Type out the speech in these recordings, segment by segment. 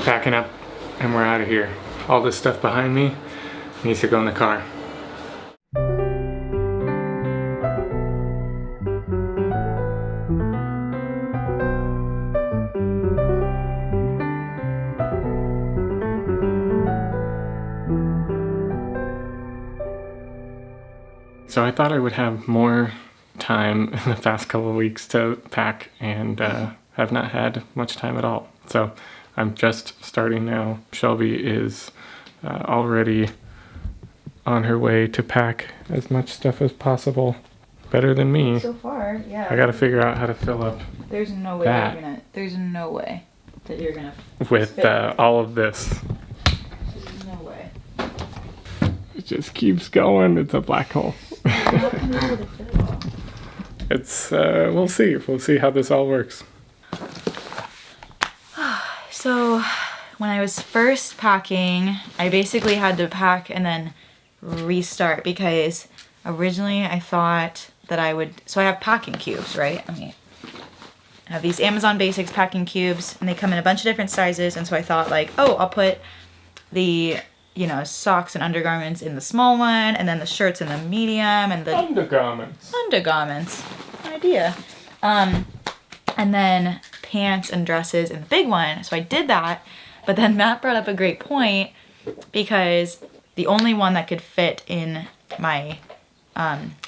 packing up and we're out of here. All this stuff behind me needs to go in the car. So I thought I would have more time in the past couple of weeks to pack, and have not had much time at all. So I'm just starting now. Shelby is already on her way to pack as much stuff as possible. Better than me. So far, yeah. I gotta figure out how to fill up. There's no way that. you're gonna. There's no way that you're gonna. With all of this. There's no way. It just keeps going. It's a black hole. You're not gonna be able to fit it all. It's we'll see. We'll see how this all works. So, when I was first packing, I basically had to pack and then restart because originally I thought that I would. So I have packing cubes, right? I have these Amazon Basics packing cubes, and they come in a bunch of different sizes. And so I thought, like, oh, I'll put the socks and undergarments in the small one, and then the shirts in the medium, and the undergarments. Idea. And then pants and dresses in the big one. So I did that, but then Matt brought up a great point because the only one that could fit in my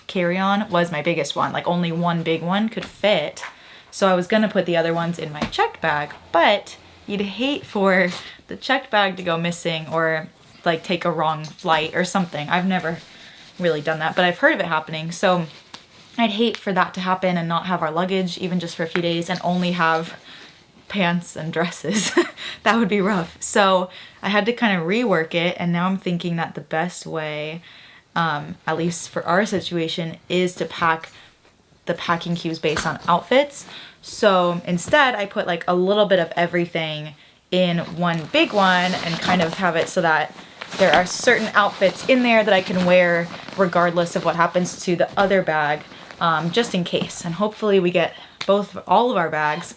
carry-on was my biggest one. Like only one big one could fit. So I was gonna put the other ones in my checked bag, but you'd hate for the checked bag to go missing or like take a wrong flight or something. I've never really done that, but I've heard of it happening. So I'd hate for that to happen and not have our luggage even just for a few days and only have pants and dresses. That would be rough. So I had to kind of rework it, and now I'm thinking that the best way, at least for our situation, is to pack the packing cubes based on outfits. So instead I put like a little bit of everything in one big one and kind of have it so that there are certain outfits in there that I can wear regardless of what happens to the other bag, just in case. And hopefully we get all of our bags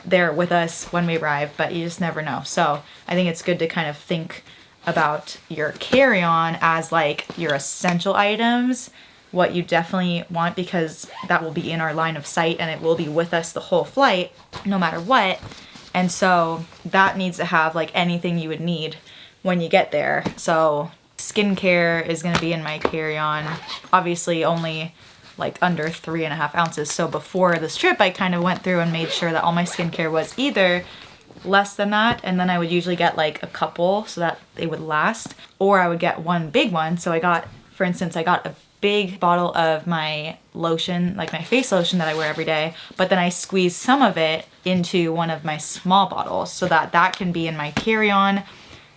there with us when we arrive, but you just never know. So I think it's good to kind of think about your carry-on as like your essential items, what you definitely want, because that will be in our line of sight and it will be with us the whole flight no matter what. And so that needs to have like anything you would need when you get there. So skincare is going to be in my carry-on, obviously only like under 3.5 ounces. So before this trip, I kind of went through and made sure that all my skincare was either less than that, and then I would usually get like a couple so that they would last, or I would get one big one. So I got, for instance, I got a big bottle of my lotion, like my face lotion that I wear every day, but then I squeezed some of it into one of my small bottles so that that can be in my carry-on,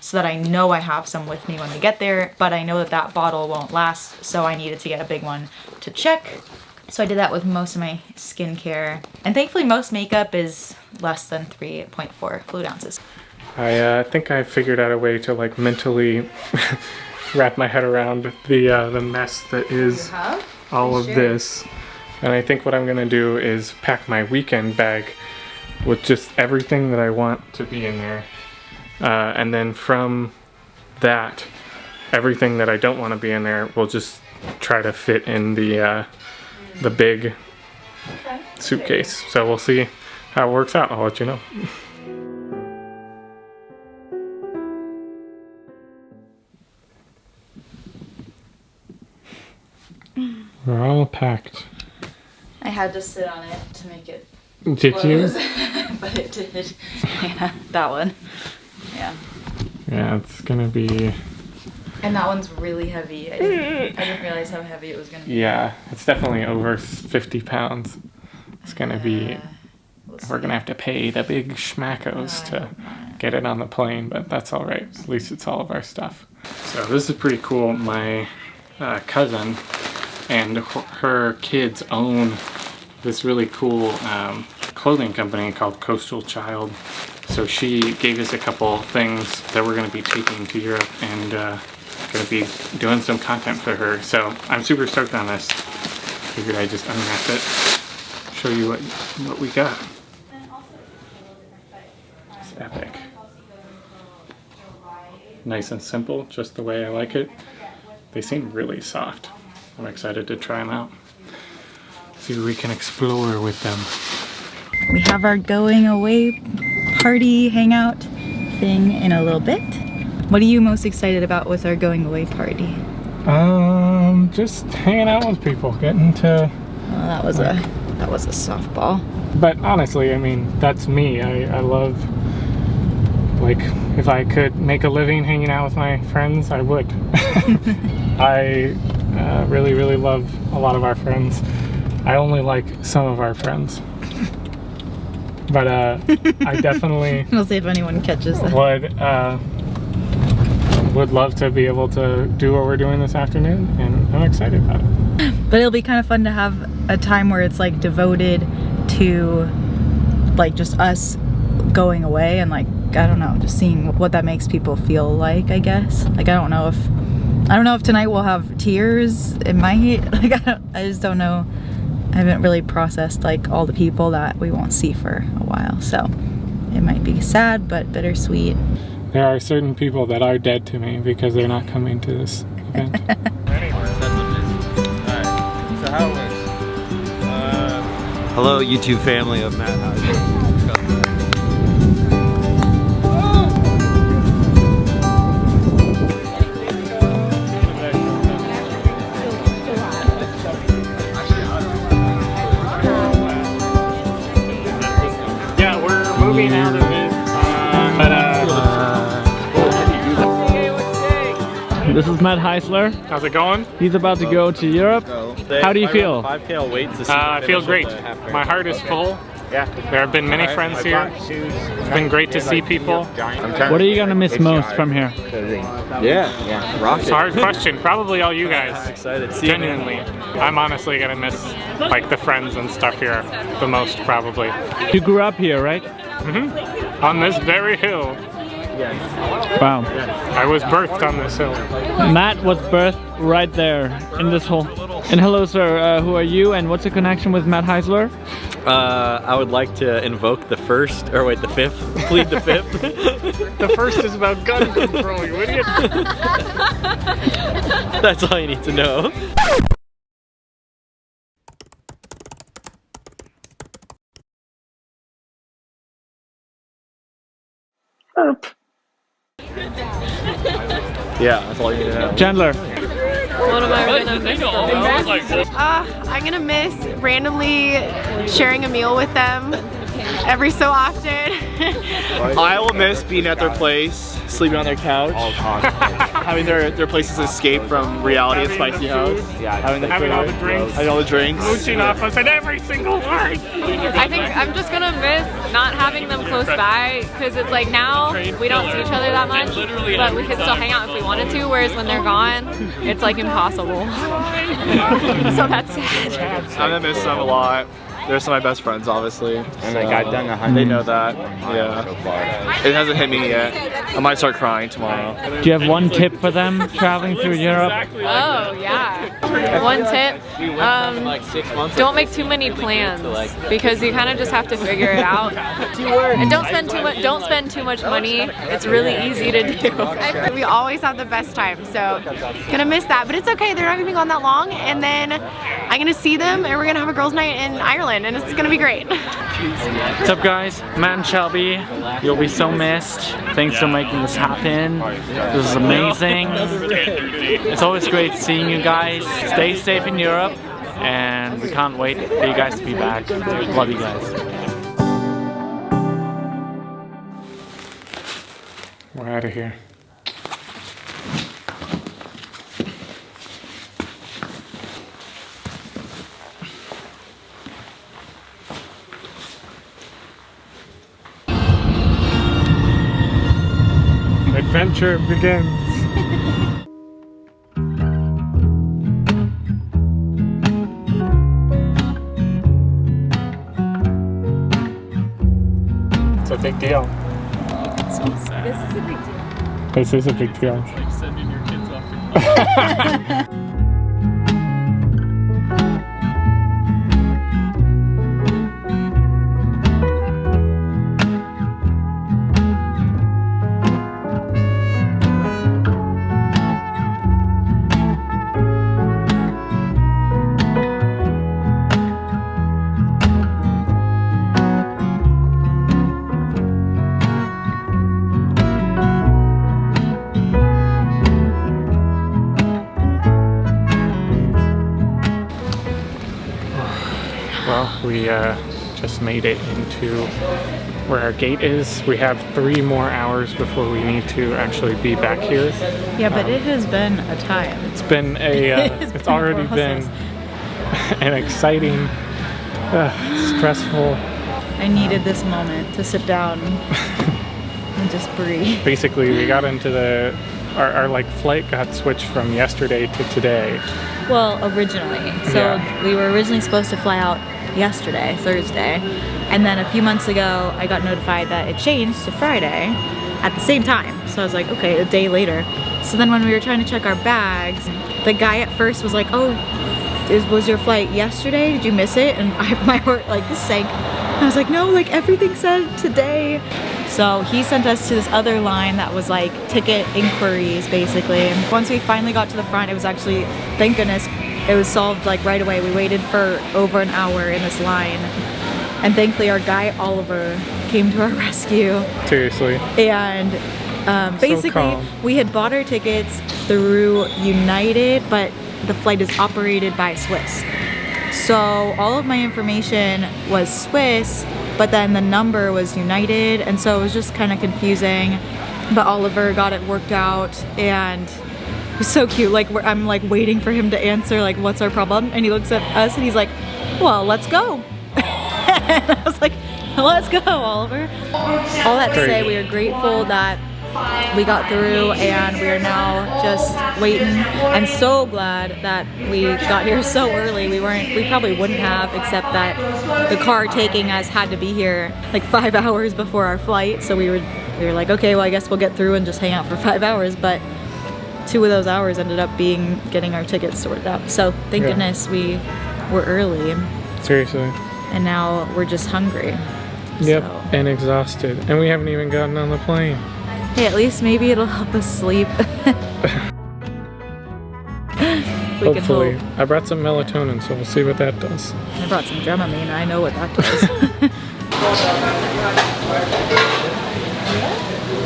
so that I know I have some with me when we get there, but I know that that bottle won't last, so I needed to get a big one to check. So I did that with most of my skincare, and thankfully most makeup is less than 3.4 fluid ounces. I think I figured out a way to like mentally wrap my head around the mess that is all of this. And I think what I'm gonna do is pack my weekend bag with just everything that I want to be in there. And then from that, everything that I don't want to be in there will just try to fit in the big suitcase. So we'll see how it works out. I'll let you know. We're all packed. I had to sit on it to make it Did close. you? But it did. Yeah, that one. Yeah. Yeah, it's gonna be... And that one's really heavy. I didn't realize how heavy it was gonna be. Yeah, it's definitely over 50 pounds. It's gonna be... We're gonna have to pay the big schmackos to get it on the plane, but that's all right. At least it's all of our stuff. So this is pretty cool. My cousin and her kids own this really cool clothing company called Coastal Child. So she gave us a couple things that we're going to be taking to Europe and going to be doing some content for her. So I'm super stoked on this. Figured I'd just unwrap it, show you what we got. It's epic. nice and simple, just the way I like it. They seem really soft. I'm excited to try them out. See what we can explore with them. We have our going away party hangout thing in a little bit. What are you most excited about with our going away party? Just hanging out with people, getting to... Oh, that was a softball. But honestly, I mean, that's me. I love, like, if I could make a living hanging out with my friends, I would. I really, really love a lot of our friends. I only like some of our friends. But I definitely We'll see if anyone catches that. Would love to be able to do what we're doing this afternoon, and I'm excited about it. But it'll be kind of fun to have a time where it's like devoted to like just us going away and like, I don't know, just seeing what that makes people feel like, I guess. Like I don't know if tonight we'll have tears. It might, like I just don't know. I haven't really processed like all the people that we won't see for a while, so it might be sad but bittersweet. There are certain people that are dead to me because they're not coming to this event. So how it works? Hello, YouTube family of Matt House. Yeah, we're moving out of it. This is Matt Heisler. How's it going? He's about to go to Europe. How do you feel? 5K, I'll wait to see I feel great. My heart is full. Yeah. There have been many friends here. It's been great to see people. What are you gonna miss most from here? Yeah, rock It's a hard question. Probably all you guys. Excited. Genuinely. I'm honestly gonna miss like the friends and stuff here the most, probably. You grew up here, right? Mm-hmm. On this very hill. Wow. I was birthed on this hill. Matt was birthed right there in this hole. And hello, sir. Who are you, and what's your connection with Matt Heisler? I would like to invoke the fifth. Plead the fifth. The first is about gun control, you idiot. That's all you need to know. Yeah, that's all you need to know. Chandler. What am I gonna miss the most? I'm gonna miss randomly sharing a meal with them every so often. I will miss being at their place, sleeping on their couch, having their places escape from reality at Spicy House, having all the drinks, having all the drinks, mooching off us at every single word. I think I'm just gonna miss not having them close by, because it's like now we don't see each other that much, but we could still hang out if we wanted to, whereas when they're gone, it's like impossible. So that's sad. I'm gonna miss them a lot. They're some of my best friends, obviously. And like I've done 100. They know that. Yeah. It hasn't hit me yet. I might start crying tomorrow. Do you have one tip for them traveling through Europe? Oh yeah. One tip: don't make too many plans, because you kind of just have to figure it out. And don't spend too much money. It's really easy to do. We always have the best time, so gonna miss that. But it's okay. They're not gonna be gone that long, and then I'm gonna see them, and we're gonna have a girls' night in Ireland. And it's gonna be great. What's up, guys? Matt and Shelby, you'll be so missed. Thanks for making this happen. This is amazing. It's always great seeing you guys. Stay safe in Europe, and we can't wait for you guys to be back. Love you guys. We're out of here. Adventure begins. It's a big deal. It's so sad. This is a big deal. This is a big deal. It's like sending your kids off to we just made it into where our gate is. We have 3 more hours before we need to actually be back here. Yeah, but it has been a time. It's been it's already been an exciting, stressful. I needed this moment to sit down and just breathe. Basically, we got into our like flight got switched from yesterday to today. Well, originally. So we were originally supposed to fly out yesterday, Thursday. And then a few months ago, I got notified that it changed to Friday at the same time. So I was like, okay, a day later. So then when we were trying to check our bags, the guy at first was like, oh, was your flight yesterday? Did you miss it? And my heart like sank. I was like, no, like everything said today. So he sent us to this other line that was like ticket inquiries, basically. And once we finally got to the front, it was actually, thank goodness, it was solved like right away. We waited for over an hour in this line. And thankfully our guy, Oliver, came to our rescue. Seriously. And basically, we had bought our tickets through United, but the flight is operated by Swiss. So all of my information was Swiss, but then the number was United, and so it was just kind of confusing. But Oliver got it worked out, and it was so cute. Like I'm like waiting for him to answer, like, what's our problem? And he looks at us and he's like, well, let's go. And I was like, let's go, Oliver. All that to say, we are grateful that we got through, and we are now just waiting. I'm so glad that we got here so early. We probably wouldn't have, except that the car taking us had to be here like 5 hours before our flight. So we were like, okay, well, I guess we'll get through and just hang out for 5 hours. But 2 of those hours ended up being getting our tickets sorted out. So thank goodness we were early. Seriously. And now we're just hungry. Yep, so. And exhausted. And we haven't even gotten on the plane. Hey, at least maybe it'll help us sleep. Hopefully. I brought some melatonin, so we'll see what that does. I brought some Dramamine. I know what that does.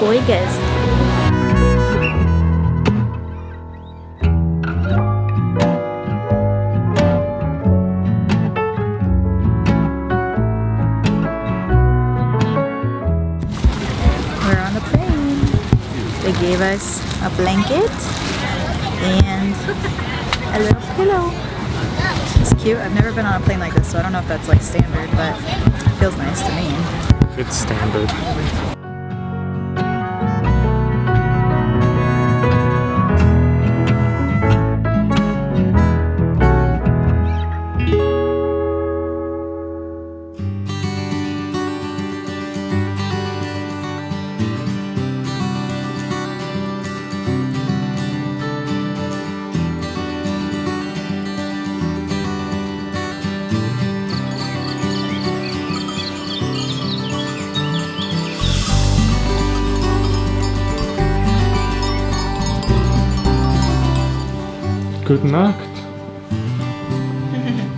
Boigas. They gave us a blanket and a little pillow. It's cute. I've never been on a plane like this, so I don't know if that's like standard, but it feels nice to me. It's standard. Good Nacht.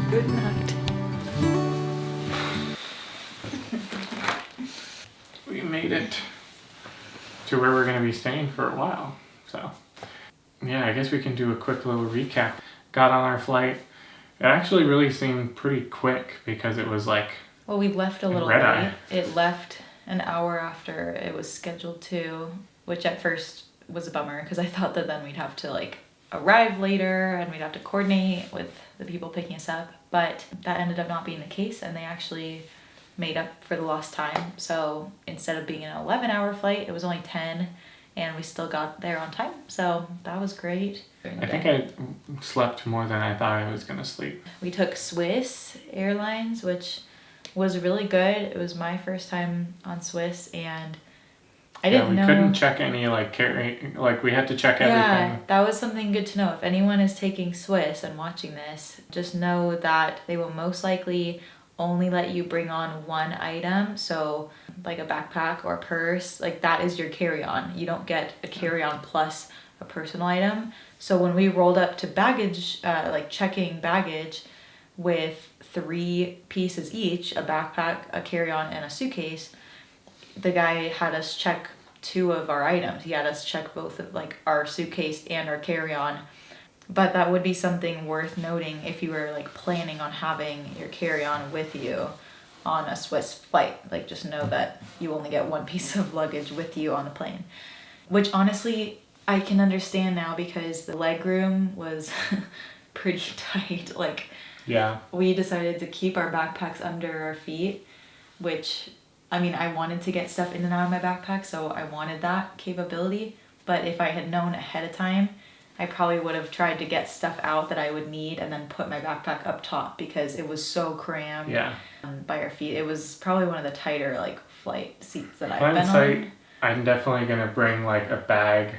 Good Nacht. We made it to where we're going to be staying for a while. So, yeah, I guess we can do a quick little recap. Got on our flight. It actually really seemed pretty quick because it was like... Well, we left a little late. It left an hour after it was scheduled to, which at first was a bummer because I thought that then we'd have to like arrive later and we'd have to coordinate with the people picking us up, but that ended up not being the case, and they actually made up for the lost time. So instead of being an 11-hour flight, it was only 10, and we still got there on time, so that was great. I think I slept more than I thought I was gonna sleep. We took Swiss Airlines, which was really good. It was my first time on Swiss, and I didn't know. We couldn't check any we had to check everything. Yeah, that was something good to know. If anyone is taking Swiss and watching this, just know that they will most likely only let you bring on one item. So like a backpack or a purse, like that is your carry-on. You don't get a carry-on plus a personal item. So when we rolled up to baggage, like checking baggage with 3 pieces each, a backpack, a carry-on, and a suitcase, the guy had us check 2 of our items. He had us check both of like our suitcase and our carry-on. But that would be something worth noting if you were like planning on having your carry-on with you on a Swiss flight. Like just know that you only get one piece of luggage with you on the plane. Which honestly, I can understand now because the legroom was pretty tight. Like Yeah. we decided to keep our backpacks under our feet, which, I mean, I wanted to get stuff in and out of my backpack, so I wanted that capability. But if I had known ahead of time, I probably would have tried to get stuff out that I would need and then put my backpack up top because it was so crammed by our feet. It was probably one of the tighter like flight seats that I've been on. I'm definitely gonna bring like a bag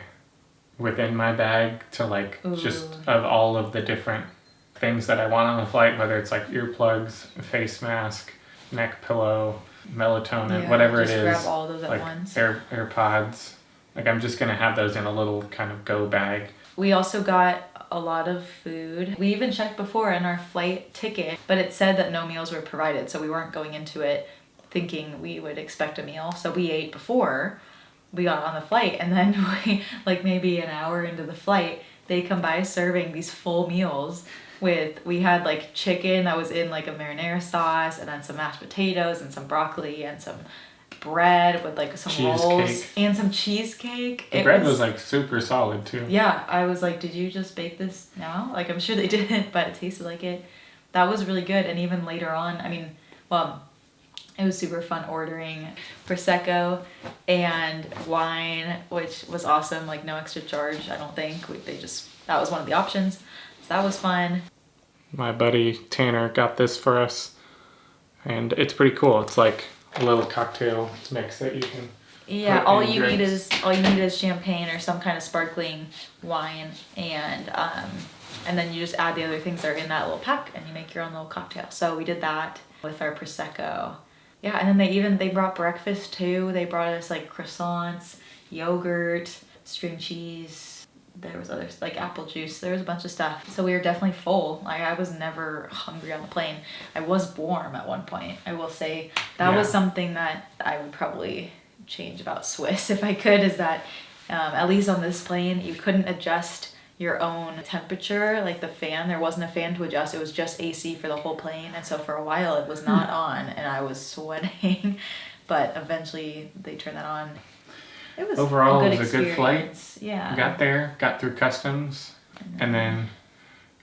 within my bag to like just of all of the different things that I want on the flight, whether it's like earplugs, face mask, neck pillow, melatonin, whatever it is. Grab all those at like once. AirPods. Like I'm just gonna have those in a little kind of go bag. We also got a lot of food. We even checked before in our flight ticket, but it said that no meals were provided, so we weren't going into it thinking we would expect a meal. So we ate before we got on the flight, and then we, like maybe an hour into the flight, they come by serving these full meals we had like chicken that was in like a marinara sauce, and then some mashed potatoes and some broccoli and some bread with like some rolls and some cheesecake. The bread was like super solid too. Yeah, I was like, did you just bake this now? Like, I'm sure they didn't, but it tasted like it. That was really good. And even later on, I mean, well, it was super fun ordering Prosecco and wine, which was awesome. Like no extra charge, I don't think. That was one of the options. So that was fun. My buddy Tanner got this for us, and it's pretty cool. It's like a little cocktail mix that you can. Yeah, all you need is champagne or some kind of sparkling wine, and then you just add the other things that are in that little pack, and you make your own little cocktail. So we did that with our Prosecco. Yeah, and then they brought breakfast too. They brought us like croissants, yogurt, string cheese. There was others like apple juice. There was a bunch of stuff. So we were definitely full. I was never hungry on the plane. I was warm at one point. I will say that was something that I would probably change about Swiss if I could, is that at least on this plane you couldn't adjust your own temperature, like the fan. There wasn't a fan to adjust. It was just AC for the whole plane, and so for a while it was not on, and I was sweating. But eventually they turned that on. It was overall a good it was a good flight. Yeah. We got there, got through customs, and then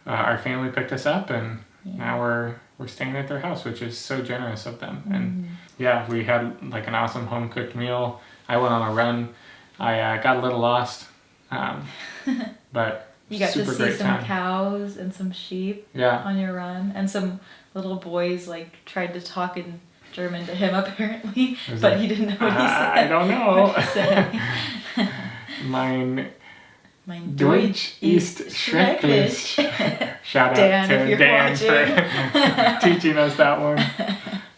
our family picked us up, and now we're staying at their house, which is so generous of them. And yeah, we had like an awesome home cooked meal. I went on a run. I got a little lost, but you got super to see great some time. Cows and some sheep on your run, and some little boys like tried to talk in German to him apparently, but he didn't know what he said. I don't know. What he said. Mein Deutsch ist schrecklich. Shout Dan, out to Dan for teaching us that one.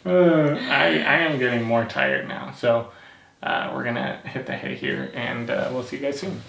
I am getting more tired now, so we're gonna hit the hay here, and we'll see you guys soon.